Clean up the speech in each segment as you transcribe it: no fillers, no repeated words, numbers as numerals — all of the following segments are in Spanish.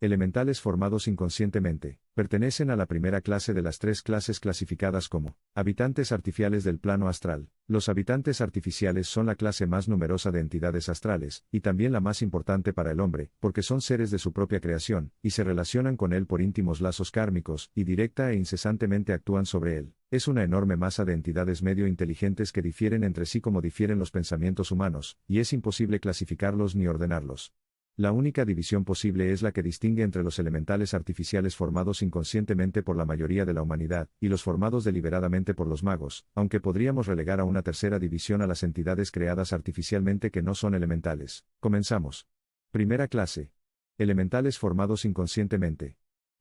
Elementales formados inconscientemente. Pertenecen a la primera clase de las tres clases clasificadas como habitantes artificiales del plano astral. Los habitantes artificiales son la clase más numerosa de entidades astrales, y también la más importante para el hombre, porque son seres de su propia creación, y se relacionan con él por íntimos lazos kármicos, y directa e incesantemente actúan sobre él. Es una enorme masa de entidades medio inteligentes que difieren entre sí como difieren los pensamientos humanos, y es imposible clasificarlos ni ordenarlos. La única división posible es la que distingue entre los elementales artificiales formados inconscientemente por la mayoría de la humanidad, y los formados deliberadamente por los magos, aunque podríamos relegar a una tercera división a las entidades creadas artificialmente que no son elementales. Comenzamos. Primera clase. Elementales formados inconscientemente.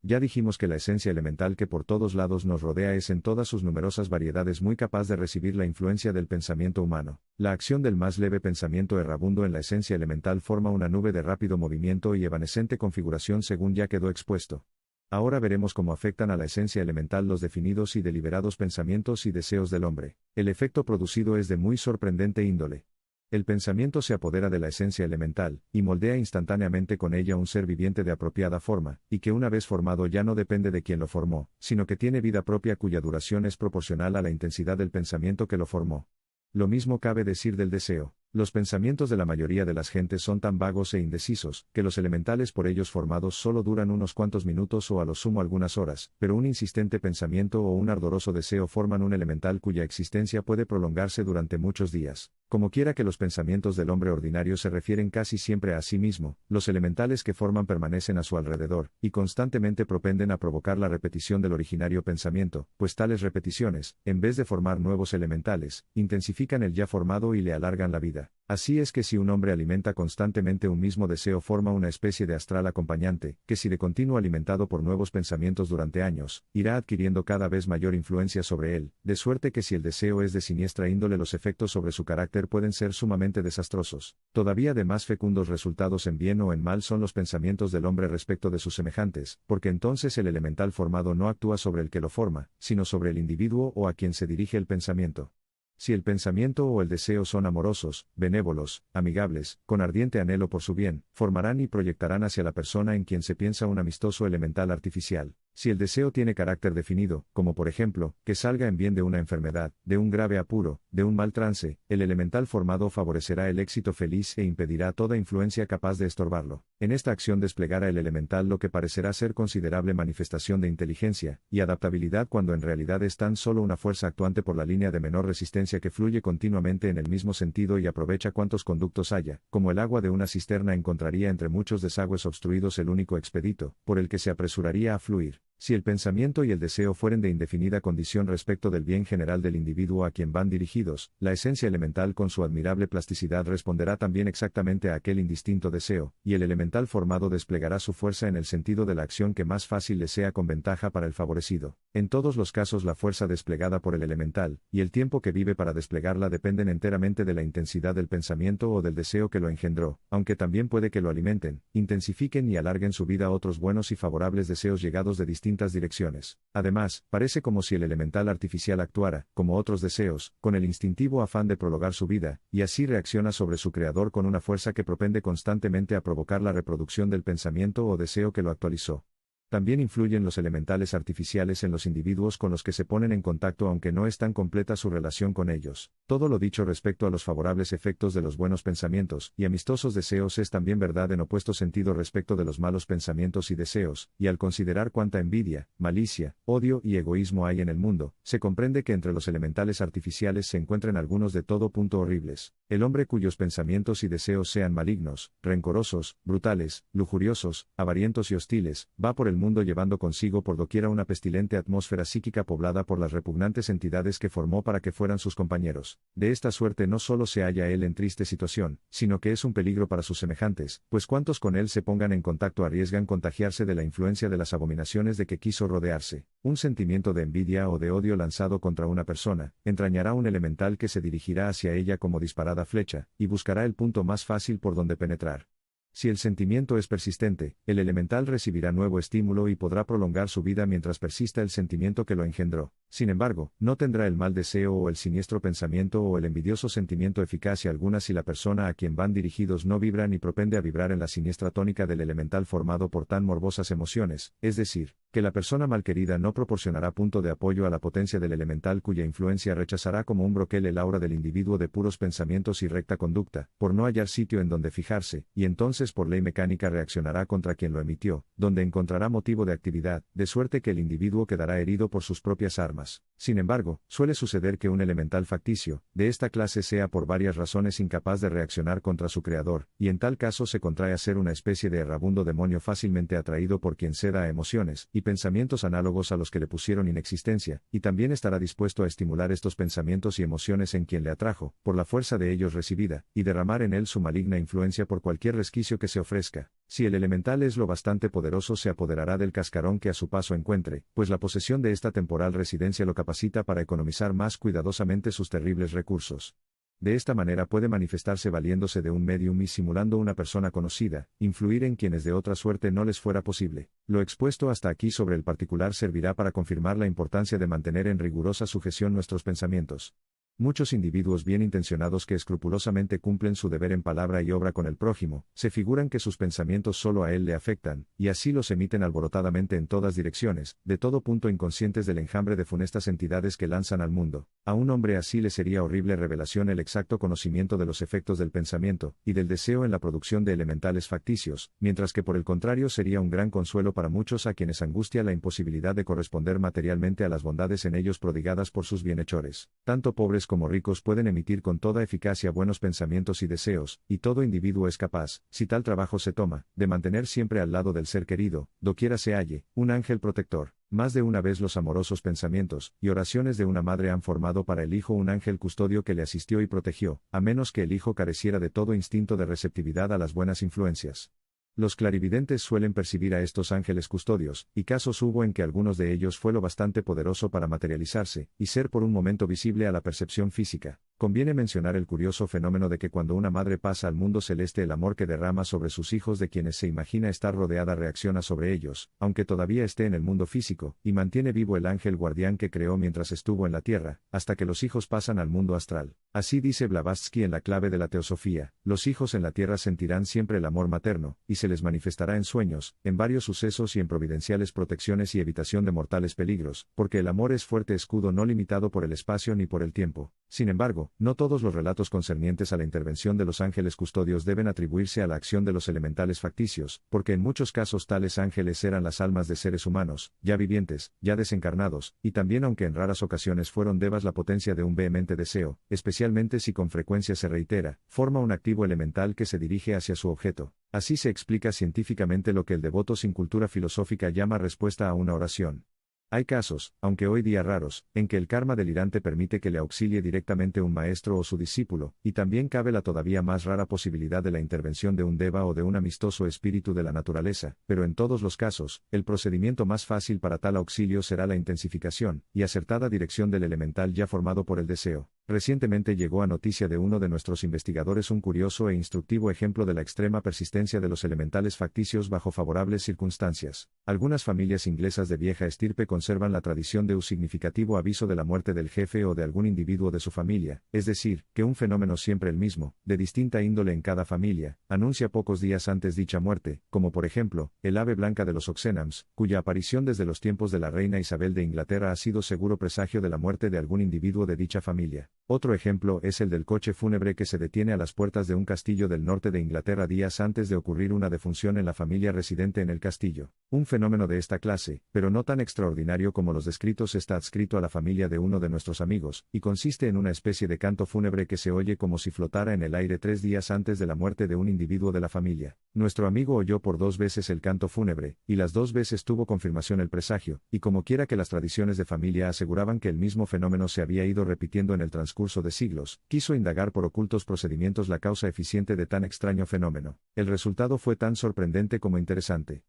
Ya dijimos que la esencia elemental que por todos lados nos rodea es en todas sus numerosas variedades muy capaz de recibir la influencia del pensamiento humano. La acción del más leve pensamiento errabundo en la esencia elemental forma una nube de rápido movimiento y evanescente configuración según ya quedó expuesto. Ahora veremos cómo afectan a la esencia elemental los definidos y deliberados pensamientos y deseos del hombre. El efecto producido es de muy sorprendente índole. El pensamiento se apodera de la esencia elemental, y moldea instantáneamente con ella un ser viviente de apropiada forma, y que una vez formado ya no depende de quien lo formó, sino que tiene vida propia cuya duración es proporcional a la intensidad del pensamiento que lo formó. Lo mismo cabe decir del deseo. Los pensamientos de la mayoría de las gentes son tan vagos e indecisos, que los elementales por ellos formados solo duran unos cuantos minutos o a lo sumo algunas horas, pero un insistente pensamiento o un ardoroso deseo forman un elemental cuya existencia puede prolongarse durante muchos días. Como quiera que los pensamientos del hombre ordinario se refieren casi siempre a sí mismo, los elementales que forman permanecen a su alrededor, y constantemente propenden a provocar la repetición del originario pensamiento, pues tales repeticiones, en vez de formar nuevos elementales, intensifican el ya formado y le alargan la vida. Así es que si un hombre alimenta constantemente un mismo deseo forma una especie de astral acompañante, que si de continuo alimentado por nuevos pensamientos durante años, irá adquiriendo cada vez mayor influencia sobre él, de suerte que si el deseo es de siniestra índole los efectos sobre su carácter pueden ser sumamente desastrosos. Todavía de más fecundos resultados en bien o en mal son los pensamientos del hombre respecto de sus semejantes, porque entonces el elemental formado no actúa sobre el que lo forma, sino sobre el individuo o a quien se dirige el pensamiento. Si el pensamiento o el deseo son amorosos, benévolos, amigables, con ardiente anhelo por su bien, formarán y proyectarán hacia la persona en quien se piensa un amistoso elemental artificial. Si el deseo tiene carácter definido, como por ejemplo, que salga en bien de una enfermedad, de un grave apuro, de un mal trance, el elemental formado favorecerá el éxito feliz e impedirá toda influencia capaz de estorbarlo. En esta acción desplegará el elemental lo que parecerá ser considerable manifestación de inteligencia y adaptabilidad cuando en realidad es tan solo una fuerza actuante por la línea de menor resistencia que fluye continuamente en el mismo sentido y aprovecha cuantos conductos haya, como el agua de una cisterna encontraría entre muchos desagües obstruidos el único expedito, por el que se apresuraría a fluir. Si el pensamiento y el deseo fueren de indefinida condición respecto del bien general del individuo a quien van dirigidos, la esencia elemental con su admirable plasticidad responderá también exactamente a aquel indistinto deseo, y el elemental formado desplegará su fuerza en el sentido de la acción que más fácil le sea con ventaja para el favorecido. En todos los casos la fuerza desplegada por el elemental, y el tiempo que vive para desplegarla dependen enteramente de la intensidad del pensamiento o del deseo que lo engendró, aunque también puede que lo alimenten, intensifiquen y alarguen su vida otros buenos y favorables deseos llegados de distintas direcciones. Además, parece como si el elemental artificial actuara, como otros deseos, con el instintivo afán de prolongar su vida, y así reacciona sobre su creador con una fuerza que propende constantemente a provocar la reproducción del pensamiento o deseo que lo actualizó. También influyen los elementales artificiales en los individuos con los que se ponen en contacto aunque no es tan completa su relación con ellos. Todo lo dicho respecto a los favorables efectos de los buenos pensamientos y amistosos deseos es también verdad en opuesto sentido respecto de los malos pensamientos y deseos, y al considerar cuánta envidia, malicia, odio y egoísmo hay en el mundo, se comprende que entre los elementales artificiales se encuentran algunos de todo punto horribles. El hombre cuyos pensamientos y deseos sean malignos, rencorosos, brutales, lujuriosos, avarientos y hostiles, va por el mundo llevando consigo por doquiera una pestilente atmósfera psíquica poblada por las repugnantes entidades que formó para que fueran sus compañeros. De esta suerte no solo se halla él en triste situación, sino que es un peligro para sus semejantes, pues cuantos con él se pongan en contacto arriesgan contagiarse de la influencia de las abominaciones de que quiso rodearse. Un sentimiento de envidia o de odio lanzado contra una persona, entrañará un elemental que se dirigirá hacia ella como disparada flecha, y buscará el punto más fácil por donde penetrar. Si el sentimiento es persistente, el elemental recibirá nuevo estímulo y podrá prolongar su vida mientras persista el sentimiento que lo engendró. Sin embargo, no tendrá el mal deseo o el siniestro pensamiento o el envidioso sentimiento eficacia alguna si la persona a quien van dirigidos no vibra ni propende a vibrar en la siniestra tónica del elemental formado por tan morbosas emociones, es decir, que la persona malquerida no proporcionará punto de apoyo a la potencia del elemental cuya influencia rechazará como un broquel el aura del individuo de puros pensamientos y recta conducta, por no hallar sitio en donde fijarse, y entonces por ley mecánica reaccionará contra quien lo emitió, donde encontrará motivo de actividad, de suerte que el individuo quedará herido por sus propias armas. Sin embargo, suele suceder que un elemental facticio, de esta clase sea por varias razones incapaz de reaccionar contra su creador, y en tal caso se contrae a ser una especie de errabundo demonio fácilmente atraído por quien ceda a emociones y pensamientos análogos a los que le pusieron inexistencia, y también estará dispuesto a estimular estos pensamientos y emociones en quien le atrajo, por la fuerza de ellos recibida, y derramar en él su maligna influencia por cualquier resquicio que se ofrezca. Si el elemental es lo bastante poderoso se apoderará del cascarón que a su paso encuentre, pues la posesión de esta temporal residencia lo capacita para economizar más cuidadosamente sus terribles recursos. De esta manera puede manifestarse valiéndose de un medium y simulando una persona conocida, influir en quienes de otra suerte no les fuera posible. Lo expuesto hasta aquí sobre el particular servirá para confirmar la importancia de mantener en rigurosa sujeción nuestros pensamientos. Muchos individuos bien intencionados que escrupulosamente cumplen su deber en palabra y obra con el prójimo, se figuran que sus pensamientos solo a él le afectan, y así los emiten alborotadamente en todas direcciones, de todo punto inconscientes del enjambre de funestas entidades que lanzan al mundo. A un hombre así le sería horrible revelación el exacto conocimiento de los efectos del pensamiento, y del deseo en la producción de elementales facticios, mientras que por el contrario sería un gran consuelo para muchos a quienes angustia la imposibilidad de corresponder materialmente a las bondades en ellos prodigadas por sus bienhechores. Tanto pobres como ricos pueden emitir con toda eficacia buenos pensamientos y deseos, y todo individuo es capaz, si tal trabajo se toma, de mantener siempre al lado del ser querido, doquiera se halle, un ángel protector. Más de una vez los amorosos pensamientos y oraciones de una madre han formado para el hijo un ángel custodio que le asistió y protegió, a menos que el hijo careciera de todo instinto de receptividad a las buenas influencias. Los clarividentes suelen percibir a estos ángeles custodios, y casos hubo en que algunos de ellos fue lo bastante poderoso para materializarse, y ser por un momento visible a la percepción física. Conviene mencionar el curioso fenómeno de que cuando una madre pasa al mundo celeste el amor que derrama sobre sus hijos de quienes se imagina estar rodeada reacciona sobre ellos, aunque todavía esté en el mundo físico, y mantiene vivo el ángel guardián que creó mientras estuvo en la tierra, hasta que los hijos pasan al mundo astral. Así dice Blavatsky en la clave de la teosofía, los hijos en la tierra sentirán siempre el amor materno, y se les manifestará en sueños, en varios sucesos y en providenciales protecciones y evitación de mortales peligros, porque el amor es fuerte escudo no limitado por el espacio ni por el tiempo. Sin embargo, no todos los relatos concernientes a la intervención de los ángeles custodios deben atribuirse a la acción de los elementales facticios, porque en muchos casos tales ángeles eran las almas de seres humanos, ya vivientes, ya desencarnados, y también aunque en raras ocasiones fueron devas la potencia de un vehemente deseo, especialmente si con frecuencia se reitera, forma un activo elemental que se dirige hacia su objeto. Así se explica científicamente lo que el devoto sin cultura filosófica llama respuesta a una oración. Hay casos, aunque hoy día raros, en que el karma delirante permite que le auxilie directamente un maestro o su discípulo, y también cabe la todavía más rara posibilidad de la intervención de un deva o de un amistoso espíritu de la naturaleza, pero en todos los casos, el procedimiento más fácil para tal auxilio será la intensificación y acertada dirección del elemental ya formado por el deseo. Recientemente llegó a noticia de uno de nuestros investigadores un curioso e instructivo ejemplo de la extrema persistencia de los elementales facticios bajo favorables circunstancias. Algunas familias inglesas de vieja estirpe conservan la tradición de un significativo aviso de la muerte del jefe o de algún individuo de su familia, es decir, que un fenómeno siempre el mismo, de distinta índole en cada familia, anuncia pocos días antes dicha muerte, como por ejemplo, el ave blanca de los Oxenhams, cuya aparición desde los tiempos de la reina Isabel de Inglaterra ha sido seguro presagio de la muerte de algún individuo de dicha familia. Otro ejemplo es el del coche fúnebre que se detiene a las puertas de un castillo del norte de Inglaterra días antes de ocurrir una defunción en la familia residente en el castillo. Un fenómeno de esta clase, pero no tan extraordinario como los descritos, está adscrito a la familia de uno de nuestros amigos, y consiste en una especie de canto fúnebre que se oye como si flotara en el aire 3 días antes de la muerte de un individuo de la familia. Nuestro amigo oyó por 2 veces el canto fúnebre, y las 2 veces tuvo confirmación el presagio, y como quiera que las tradiciones de familia aseguraban que el mismo fenómeno se había ido repitiendo en el transcurso de siglos, quiso indagar por ocultos procedimientos la causa eficiente de tan extraño fenómeno. El resultado fue tan sorprendente como interesante.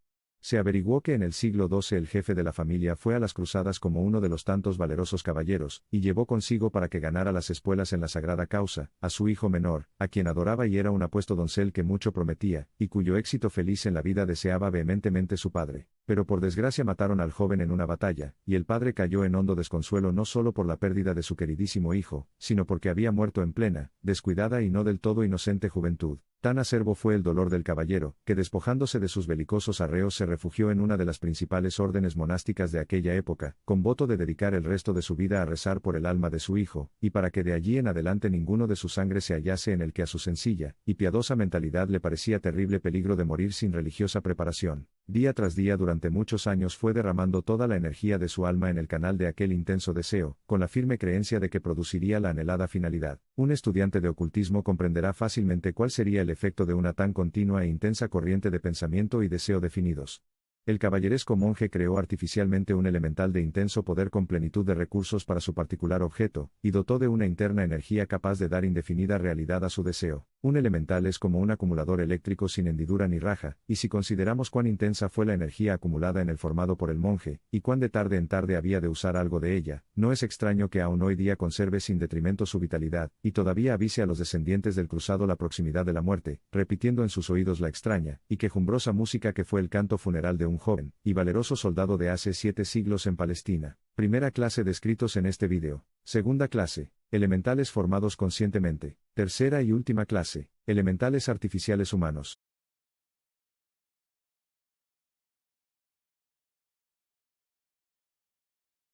Se averiguó que en el siglo XII el jefe de la familia fue a las cruzadas como uno de los tantos valerosos caballeros, y llevó consigo para que ganara las espuelas en la sagrada causa, a su hijo menor, a quien adoraba y era un apuesto doncel que mucho prometía, y cuyo éxito feliz en la vida deseaba vehementemente su padre. Pero por desgracia mataron al joven en una batalla, y el padre cayó en hondo desconsuelo no solo por la pérdida de su queridísimo hijo, sino porque había muerto en plena, descuidada y no del todo inocente juventud. Tan acerbo fue el dolor del caballero, que despojándose de sus belicosos arreos se refugió en una de las principales órdenes monásticas de aquella época, con voto de dedicar el resto de su vida a rezar por el alma de su hijo, y para que de allí en adelante ninguno de su sangre se hallase en el que a su sencilla y piadosa mentalidad le parecía terrible peligro de morir sin religiosa preparación. Día tras día durante muchos años fue derramando toda la energía de su alma en el canal de aquel intenso deseo, con la firme creencia de que produciría la anhelada finalidad. Un estudiante de ocultismo comprenderá fácilmente cuál sería el efecto de una tan continua e intensa corriente de pensamiento y deseo definidos. El caballeresco monje creó artificialmente un elemental de intenso poder con plenitud de recursos para su particular objeto, y dotó de una interna energía capaz de dar indefinida realidad a su deseo. Un elemental es como un acumulador eléctrico sin hendidura ni raja, y si consideramos cuán intensa fue la energía acumulada en el formado por el monje, y cuán de tarde en tarde había de usar algo de ella, no es extraño que aún hoy día conserve sin detrimento su vitalidad, y todavía avise a los descendientes del cruzado la proximidad de la muerte, repitiendo en sus oídos la extraña y quejumbrosa música que fue el canto funeral de un joven y valeroso soldado de hace 7 siglos en Palestina. Primera clase descritos en este video. Segunda clase, elementales formados conscientemente. Tercera y última clase, elementales artificiales humanos.